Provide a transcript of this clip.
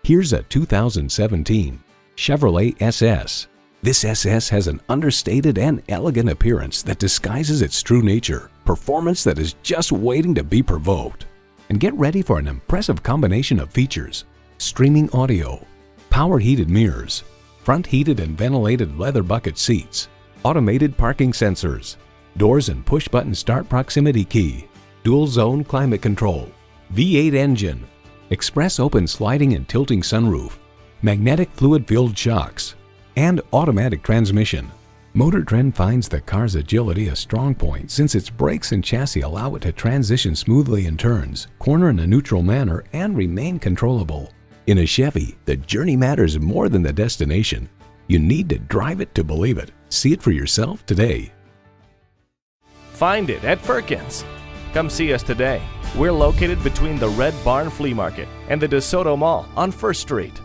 Here's a 2017 Chevrolet SS. This SS has an understated and elegant appearance that disguises its true nature, performance that is just waiting to be provoked. And get ready for an impressive combination of features: streaming audio, power heated mirrors, front heated and ventilated leather bucket seats, automated parking sensors, doors and push-button start proximity key, dual zone climate control, V8 engine, express open sliding and tilting sunroof, magnetic fluid-filled shocks, and automatic transmission. Motor Trend finds the car's agility a strong point since its brakes and chassis allow it to transition smoothly in turns, corner in a neutral manner, and remain controllable. In a Chevy, the journey matters more than the destination. You need to drive it to believe it. See it for yourself today. Find it at Firkins. Come see us today. We're located between the Red Barn Flea Market and the DeSoto Mall on 1st Street.